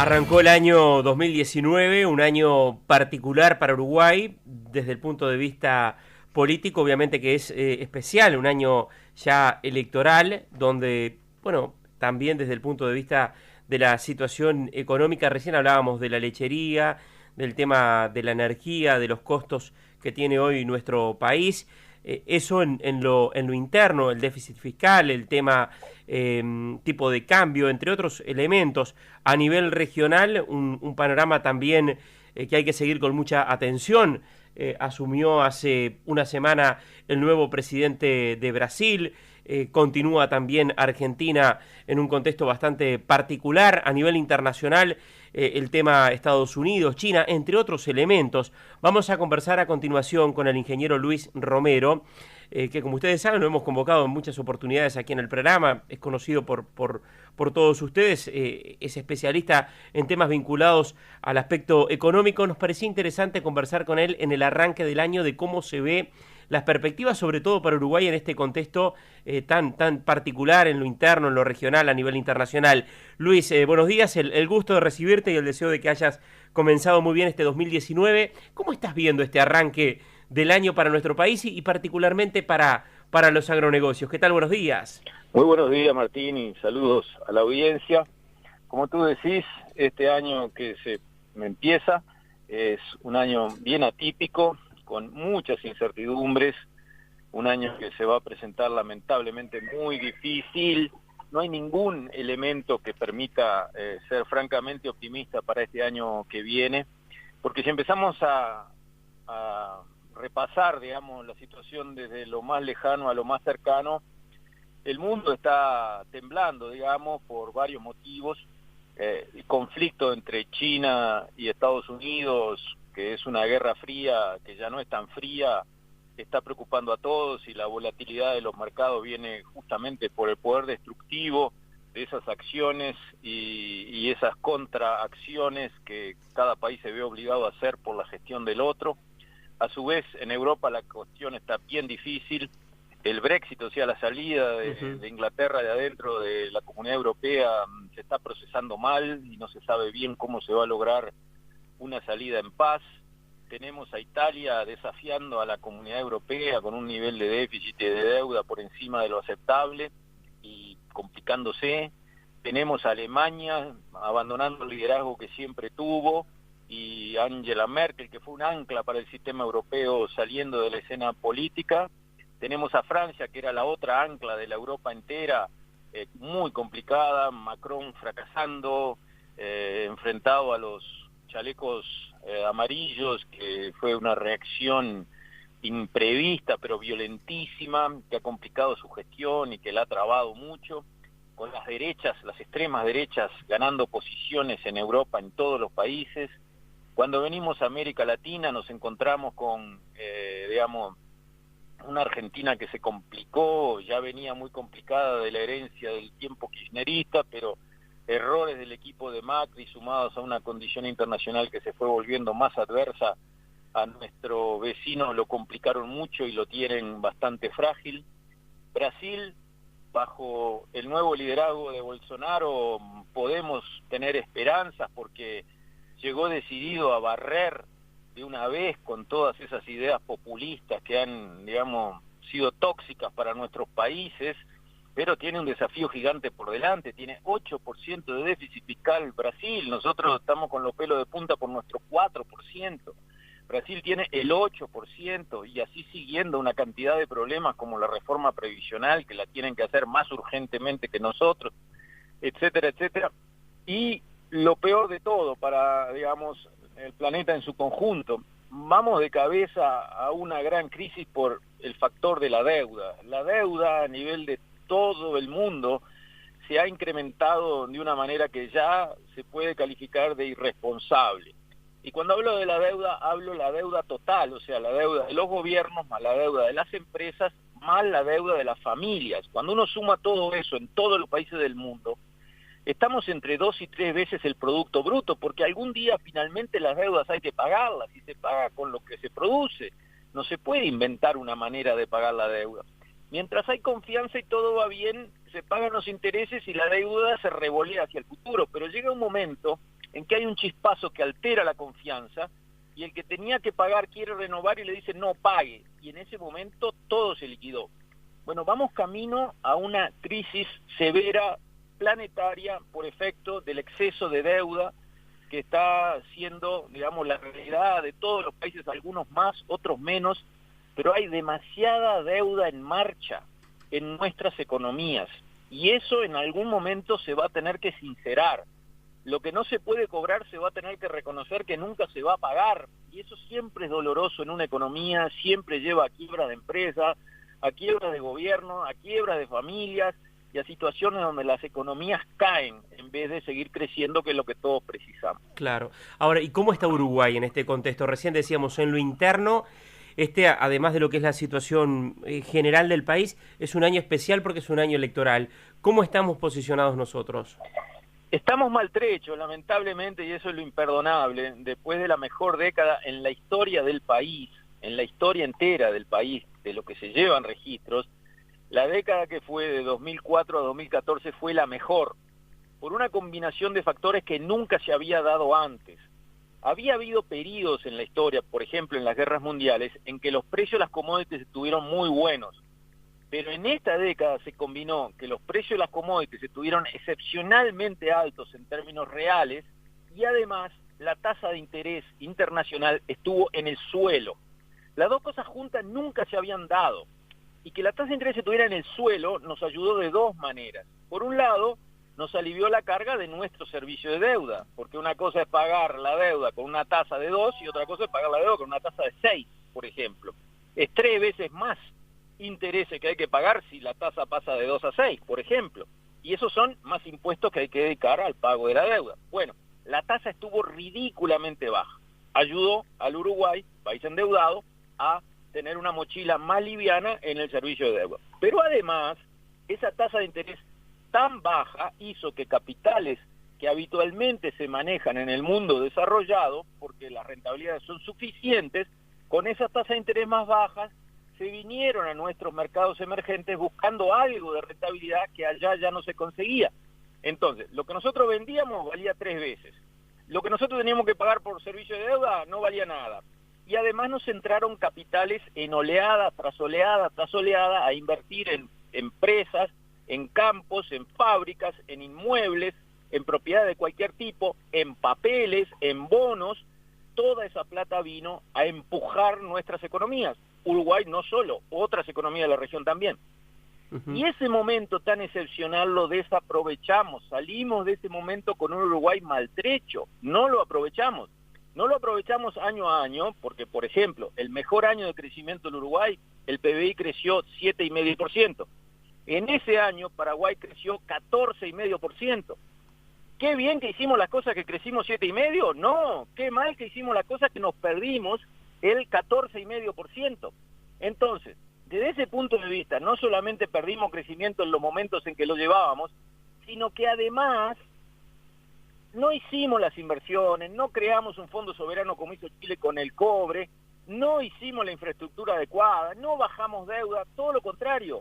Arrancó el año 2019, un año particular para Uruguay desde el punto de vista político, obviamente que es especial, un año ya electoral, donde, bueno, también desde el punto de vista de la situación económica, recién hablábamos de la lechería, del tema de la energía, de los costos que tiene hoy nuestro país. Eso en lo interno, el déficit fiscal, el tema tipo de cambio, entre otros elementos. A nivel regional, un panorama también que hay que seguir con mucha atención. Asumió hace una semana el nuevo presidente de Brasil. Continúa también Argentina en un contexto bastante particular. A nivel internacional, el tema Estados Unidos, China, entre otros elementos. Vamos a conversar a continuación con el ingeniero Luis Romero, que como ustedes saben lo hemos convocado en muchas oportunidades aquí en el programa, es conocido por todos ustedes, es especialista en temas vinculados al aspecto económico. Nos parecía interesante conversar con él en el arranque del año de cómo se ve las perspectivas, sobre todo para Uruguay en este contexto tan particular en lo interno, en lo regional, a nivel internacional. Luis, buenos días, el gusto de recibirte y el deseo de que hayas comenzado muy bien este 2019. ¿Cómo estás viendo este arranque del año para nuestro país y particularmente para los agronegocios? ¿Qué tal? Buenos días. Muy buenos días, Martín, y saludos a la audiencia. Como tú decís, este año que se empieza es un año bien atípico, con muchas incertidumbres, un año que se va a presentar lamentablemente muy difícil. No hay ningún elemento que permita ser francamente optimista para este año que viene, porque si empezamos a repasar, digamos, la situación desde lo más lejano a lo más cercano, el mundo está temblando, digamos, por varios motivos. El conflicto entre China y Estados Unidos, que es una guerra fría, que ya no es tan fría, está preocupando a todos, y la volatilidad de los mercados viene justamente por el poder destructivo de esas acciones y esas contraacciones que cada país se ve obligado a hacer por la gestión del otro. A su vez, en Europa la cuestión está bien difícil. El Brexit, o sea, la salida de Inglaterra de adentro de la Comunidad Europea, se está procesando mal y no se sabe bien cómo se va a lograr una salida en paz. Tenemos a Italia desafiando a la Comunidad Europea con un nivel de déficit y de deuda por encima de lo aceptable y complicándose. Tenemos a Alemania abandonando el liderazgo que siempre tuvo, y Angela Merkel, que fue un ancla para el sistema europeo, saliendo de la escena política. Tenemos a Francia, que era la otra ancla de la Europa entera, muy complicada, Macron fracasando, enfrentado a los chalecos amarillos, que fue una reacción imprevista pero violentísima, que ha complicado su gestión y que la ha trabado mucho, con las derechas, las extremas derechas, ganando posiciones en Europa en todos los países. Cuando venimos a América Latina nos encontramos con, digamos, una Argentina que se complicó, ya venía muy complicada de la herencia del tiempo kirchnerista, pero errores del equipo de Macri sumados a una condición internacional que se fue volviendo más adversa a nuestro vecino lo complicaron mucho y lo tienen bastante frágil. Brasil, bajo el nuevo liderazgo de Bolsonaro, podemos tener esperanzas porque llegó decidido a barrer de una vez con todas esas ideas populistas que han, digamos, sido tóxicas para nuestros países, pero tiene un desafío gigante por delante. Tiene 8% de déficit fiscal Brasil, nosotros estamos con los pelos de punta por nuestro 4%. Brasil tiene el 8%, y así siguiendo una cantidad de problemas como la reforma previsional, que la tienen que hacer más urgentemente que nosotros, etcétera, etcétera. Y lo peor de todo para, digamos, el planeta en su conjunto, vamos de cabeza a una gran crisis por el factor de la deuda. La deuda a nivel de todo el mundo se ha incrementado de una manera que ya se puede calificar de irresponsable. Y cuando hablo de la deuda, hablo la deuda total, o sea, la deuda de los gobiernos, más la deuda de las empresas, más la deuda de las familias. Cuando uno suma todo eso en todos los países del mundo, estamos entre 2 y 3 veces el Producto Bruto, porque algún día finalmente las deudas hay que pagarlas, y se paga con lo que se produce. No se puede inventar una manera de pagar la deuda. Mientras hay confianza y todo va bien, se pagan los intereses y la deuda se revolea hacia el futuro, pero llega un momento en que hay un chispazo que altera la confianza y el que tenía que pagar quiere renovar y le dice no pague, y en ese momento todo se liquidó. Bueno, vamos camino a una crisis severa planetaria por efecto del exceso de deuda que está siendo, digamos, la realidad de todos los países, algunos más, otros menos, pero hay demasiada deuda en marcha en nuestras economías y eso en algún momento se va a tener que sincerar. Lo que no se puede cobrar se va a tener que reconocer que nunca se va a pagar y eso siempre es doloroso en una economía, siempre lleva a quiebra de empresas, a quiebra de gobierno, a quiebra de familias y a situaciones donde las economías caen en vez de seguir creciendo, que es lo que todos precisamos. Claro. Ahora, ¿y cómo está Uruguay en este contexto? Recién decíamos en lo interno, además de lo que es la situación general del país, es un año especial porque es un año electoral. ¿Cómo estamos posicionados nosotros? Estamos maltrechos, lamentablemente, y eso es lo imperdonable, después de la mejor década en la historia del país, en la historia entera del país, de lo que se llevan registros, la década que fue de 2004 a 2014 fue la mejor, por una combinación de factores que nunca se había dado antes. Había habido periodos en la historia, por ejemplo en las guerras mundiales, en que los precios de las commodities estuvieron muy buenos, pero en esta década se combinó que los precios de las commodities estuvieron excepcionalmente altos en términos reales y además la tasa de interés internacional estuvo en el suelo. Las dos cosas juntas nunca se habían dado. Y que la tasa de interés estuviera en el suelo nos ayudó de dos maneras. Por un lado, nos alivió la carga de nuestro servicio de deuda, porque una cosa es pagar la deuda con una tasa de 2 y otra cosa es pagar la deuda con una tasa de 6, por ejemplo. Es 3 veces más intereses que hay que pagar si la tasa pasa de 2 a 6, por ejemplo. Y esos son más impuestos que hay que dedicar al pago de la deuda. Bueno, la tasa estuvo ridículamente baja. Ayudó al Uruguay, país endeudado, a tener una mochila más liviana en el servicio de deuda. Pero además, esa tasa de interés tan baja hizo que capitales que habitualmente se manejan en el mundo desarrollado, porque las rentabilidades son suficientes, con esas tasas de interés más bajas, se vinieron a nuestros mercados emergentes buscando algo de rentabilidad que allá ya no se conseguía. Entonces, lo que nosotros vendíamos valía 3 veces. Lo que nosotros teníamos que pagar por servicio de deuda no valía nada. Y además nos entraron capitales en oleada tras oleada tras oleada a invertir en empresas, en campos, en fábricas, en inmuebles, en propiedad de cualquier tipo, en papeles, en bonos. Toda esa plata vino a empujar nuestras economías. Uruguay no solo, otras economías de la región también. Y ese momento tan excepcional lo desaprovechamos. Salimos de ese momento con un Uruguay maltrecho. No lo aprovechamos. No lo aprovechamos año a año porque, por ejemplo, el mejor año de crecimiento del Uruguay, el PBI creció 7,5%. En ese año, Paraguay creció 14,5%. ¿Qué bien que hicimos las cosas que crecimos 7,5%? No, qué mal que hicimos las cosas que nos perdimos el 14,5%. Entonces, desde ese punto de vista, no solamente perdimos crecimiento en los momentos en que lo llevábamos, sino que además no hicimos las inversiones, no creamos un fondo soberano como hizo Chile con el cobre, no hicimos la infraestructura adecuada, no bajamos deuda, todo lo contrario.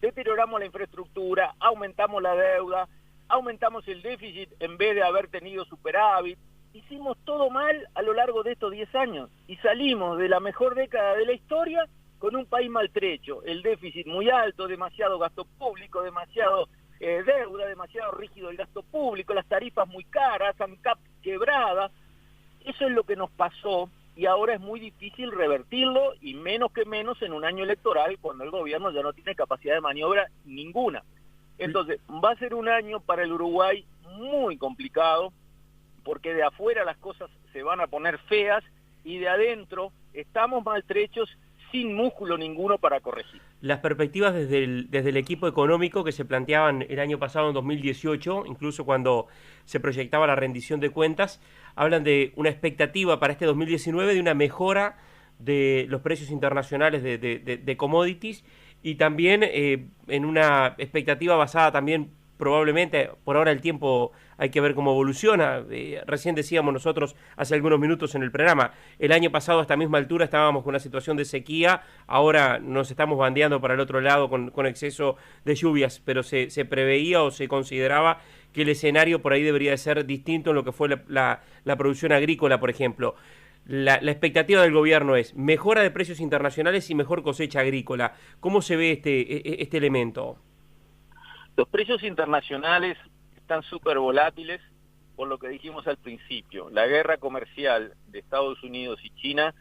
Deterioramos la infraestructura, aumentamos la deuda, aumentamos el déficit en vez de haber tenido superávit. Hicimos todo mal a lo largo de estos 10 años y salimos de la mejor década de la historia con un país maltrecho, el déficit muy alto, demasiado gasto público, demasiado deuda, demasiado rígido el gasto público, las tarifas muy caras, ANCAP quebrada. Eso es lo que nos pasó y ahora es muy difícil revertirlo y menos que menos en un año electoral cuando el gobierno ya no tiene capacidad de maniobra ninguna. Entonces, va a ser un año para el Uruguay muy complicado porque de afuera las cosas se van a poner feas y de adentro estamos maltrechos sin músculo ninguno para corregir. Las perspectivas desde el equipo económico que se planteaban el año pasado, en 2018, incluso cuando se proyectaba la rendición de cuentas, hablan de una expectativa para este 2019 de una mejora de los precios internacionales de commodities y también en una expectativa basada también probablemente, por ahora el tiempo hay que ver cómo evoluciona. Recién decíamos nosotros hace algunos minutos en el programa, el año pasado a esta misma altura estábamos con una situación de sequía, ahora nos estamos bandeando para el otro lado con exceso de lluvias, pero se preveía o se consideraba que el escenario por ahí debería de ser distinto en lo que fue la producción agrícola, por ejemplo. La expectativa del gobierno es mejora de precios internacionales y mejor cosecha agrícola. ¿Cómo se ve este elemento? Los precios internacionales están súper volátiles por lo que dijimos al principio. La guerra comercial de Estados Unidos y China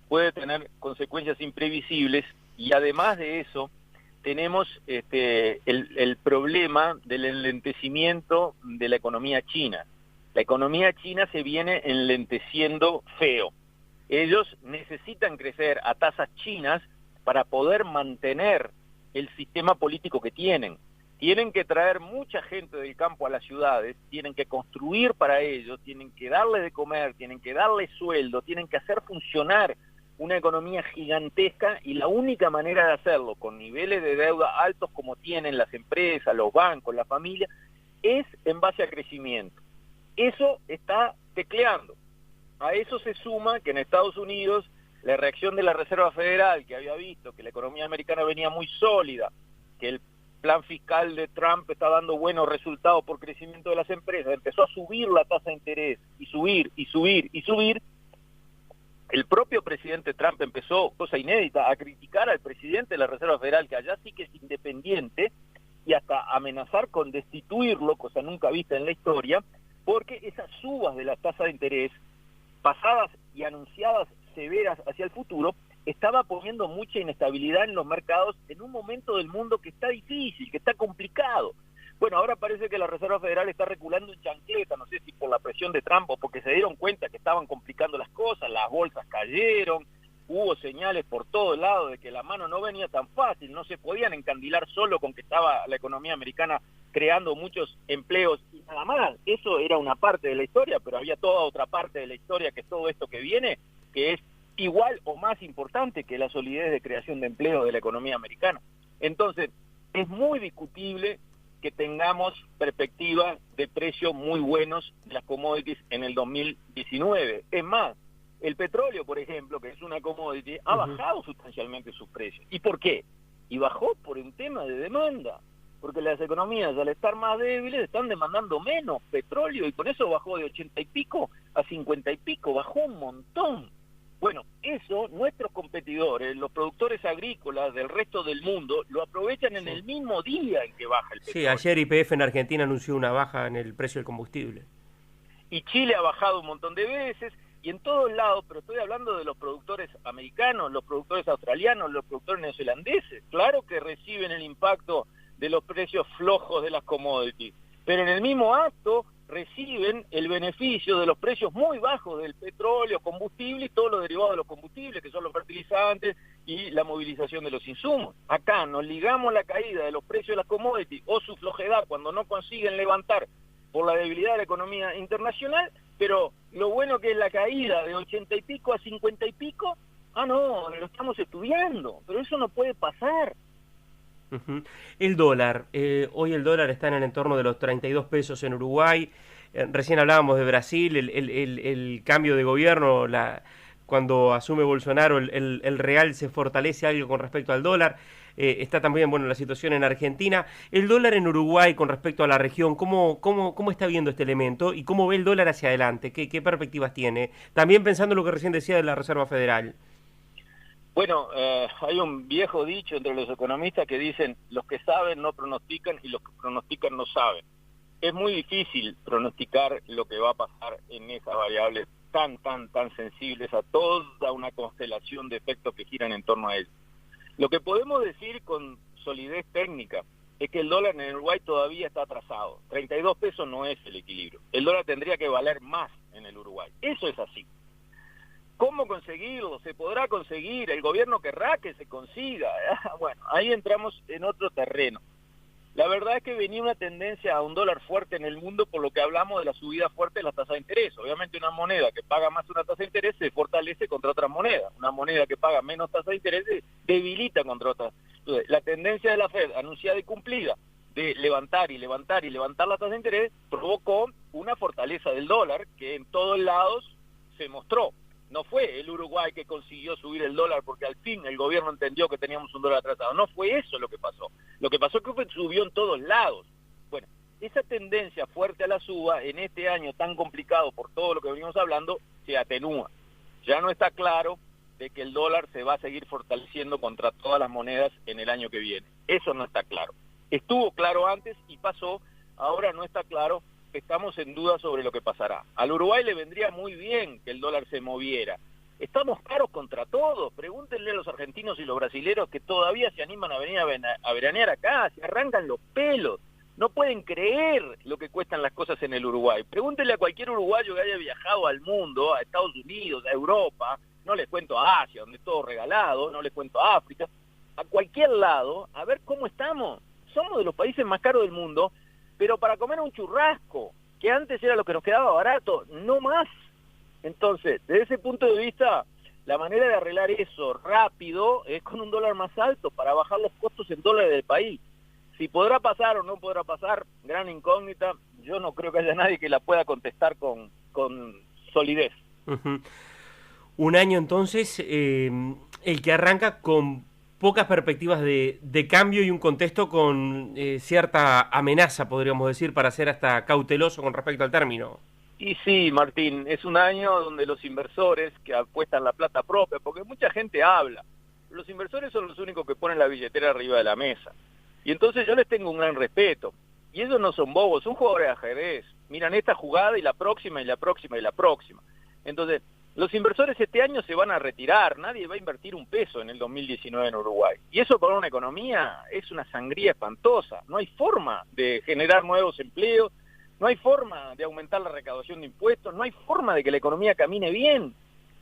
puede tener consecuencias imprevisibles y además de eso tenemos el problema del enlentecimiento de la economía china. La economía china se viene enlenteciendo feo. Ellos necesitan crecer a tasas chinas para poder mantener el sistema político que tienen. Tienen que traer mucha gente del campo a las ciudades, tienen que construir para ellos, tienen que darle de comer, tienen que darle sueldo, tienen que hacer funcionar una economía gigantesca y la única manera de hacerlo con niveles de deuda altos como tienen las empresas, los bancos, la familia, es en base a crecimiento. Eso está tecleando. A eso se suma que en Estados Unidos la reacción de la Reserva Federal, que había visto que la economía americana venía muy sólida, que el plan fiscal de Trump está dando buenos resultados por crecimiento de las empresas, empezó a subir la tasa de interés y subir y subir y subir. El propio presidente Trump empezó, cosa inédita, a criticar al presidente de la Reserva Federal, que allá sí que es independiente, y hasta amenazar con destituirlo, cosa nunca vista en la historia, porque esas subas de la tasa de interés, pasadas y anunciadas severas hacia el futuro, estaba poniendo mucha inestabilidad en los mercados en un momento del mundo que está difícil, que está complicado. Bueno, ahora parece que la Reserva Federal está reculando en chancleta, no sé si por la presión de Trump o porque se dieron cuenta que estaban complicando las cosas, las bolsas cayeron, hubo señales por todos lados de que la mano no venía tan fácil, no se podían encandilar solo con que estaba la economía americana creando muchos empleos y nada más. Eso era una parte de la historia, pero había toda otra parte de la historia, que es todo esto que viene, que es igual o más importante que la solidez de creación de empleo de la economía americana. Entonces, es muy discutible que tengamos perspectivas de precios muy buenos de las commodities en el 2019. Es más, el petróleo, por ejemplo, que es una commodity, ha bajado sustancialmente sus precios. ¿Y por qué? Y bajó por un tema de demanda, porque las economías, al estar más débiles, están demandando menos petróleo, y por eso bajó de 80 y pico a 50 y pico, bajó un montón. Bueno, eso nuestros competidores, los productores agrícolas del resto del mundo, lo aprovechan en el mismo día en que baja el petróleo. Sí, ayer YPF en Argentina anunció una baja en el precio del combustible. Y Chile ha bajado un montón de veces, y en todos lados, pero estoy hablando de los productores americanos, los productores australianos, los productores neozelandeses. Claro que reciben el impacto de los precios flojos de las commodities, pero en el mismo acto reciben el beneficio de los precios muy bajos del petróleo, combustible y todos los derivados de los combustibles, que son los fertilizantes y la movilización de los insumos. Acá nos ligamos la caída de los precios de las commodities o su flojedad cuando no consiguen levantar por la debilidad de la economía internacional, pero lo bueno que es la caída de 80 y pico a 50 y pico, no, lo estamos estudiando, pero eso no puede pasar. El dólar, hoy el dólar está en el entorno de los 32 pesos en Uruguay. Recién hablábamos de Brasil, el cambio de gobierno, cuando asume Bolsonaro el real se fortalece algo con respecto al dólar. Está también la situación en Argentina. El dólar en Uruguay con respecto a la región, ¿cómo está viendo este elemento y cómo ve el dólar hacia adelante? ¿Qué perspectivas tiene? También pensando en lo que recién decía de la Reserva Federal. Bueno, hay un viejo dicho entre los economistas que dicen: los que saben no pronostican y los que pronostican no saben. Es muy difícil pronosticar lo que va a pasar en esas variables tan sensibles a toda una constelación de efectos que giran en torno a ellos. Lo que podemos decir con solidez técnica es que el dólar en Uruguay todavía está atrasado. 32 pesos no es el equilibrio. El dólar tendría que valer más en el Uruguay. Eso es así. ¿Cómo conseguirlo? ¿Se podrá conseguir? ¿El gobierno querrá que se consiga? Bueno, ahí entramos en otro terreno. La verdad es que venía una tendencia a un dólar fuerte en el mundo, por lo que hablamos de la subida fuerte de las tasas de interés. Obviamente una moneda que paga más una tasa de interés se fortalece contra otra moneda. Una moneda que paga menos tasa de interés se debilita contra otras. Entonces, la tendencia de la Fed, anunciada y cumplida, de levantar y levantar y levantar la tasa de interés, provocó una fortaleza del dólar que en todos lados se mostró. No fue el Uruguay que consiguió subir el dólar porque al fin el gobierno entendió que teníamos un dólar atrasado. No fue eso lo que pasó. Lo que pasó es que subió en todos lados. Bueno, esa tendencia fuerte a la suba en este año tan complicado por todo lo que venimos hablando se atenúa. Ya no está claro de que el dólar se va a seguir fortaleciendo contra todas las monedas en el año que viene. Eso no está claro. Estuvo claro antes y pasó, ahora no está claro, estamos en duda sobre lo que pasará. Al Uruguay le vendría muy bien que el dólar se moviera. Estamos caros contra todos. Pregúntenle a los argentinos y los brasileros que todavía se animan a venir a veranear acá, se arrancan los pelos. No pueden creer lo que cuestan las cosas en el Uruguay. Pregúntenle a cualquier uruguayo que haya viajado al mundo, a Estados Unidos, a Europa, no les cuento a Asia, donde es todo regalado, no les cuento a África, a cualquier lado, a ver cómo estamos. Somos de los países más caros del mundo, pero para comer un churrasco, que antes era lo que nos quedaba barato, no más. Entonces, desde ese punto de vista, la manera de arreglar eso rápido es con un dólar más alto para bajar los costos en dólares del país. Si podrá pasar o no podrá pasar, gran incógnita, yo no creo que haya nadie que la pueda contestar con solidez. Uh-huh. Un año entonces, el que arranca con pocas perspectivas de cambio y un contexto con cierta amenaza, podríamos decir, para ser hasta cauteloso con respecto al término. Y sí, Martín, es un año donde los inversores que apuestan la plata propia, porque mucha gente habla, los inversores son los únicos que ponen la billetera arriba de la mesa. Y entonces yo les tengo un gran respeto. Y ellos no son bobos, son jugadores de ajedrez. Miran esta jugada y la próxima y la próxima y la próxima. Entonces, los inversores este año se van a retirar, nadie va a invertir un peso en el 2019 en Uruguay. Y eso para una economía es una sangría espantosa. No hay forma de generar nuevos empleos, no hay forma de aumentar la recaudación de impuestos, no hay forma de que la economía camine bien.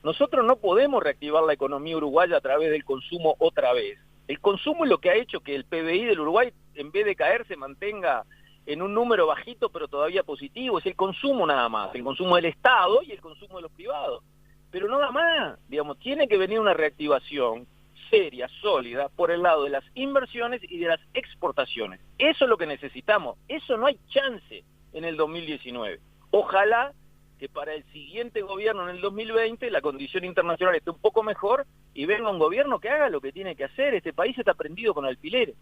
Nosotros no podemos reactivar la economía uruguaya a través del consumo otra vez. El consumo es lo que ha hecho que el PBI del Uruguay, en vez de caer, se mantenga en un número bajito pero todavía positivo. Es el consumo nada más, el consumo del Estado y el consumo de los privados. Pero nada más, digamos, tiene que venir una reactivación seria, sólida, por el lado de las inversiones y de las exportaciones. Eso es lo que necesitamos. Eso no hay chance en el 2019. Ojalá que para el siguiente gobierno en el 2020 la condición internacional esté un poco mejor y venga un gobierno que haga lo que tiene que hacer. Este país está prendido con alfileres.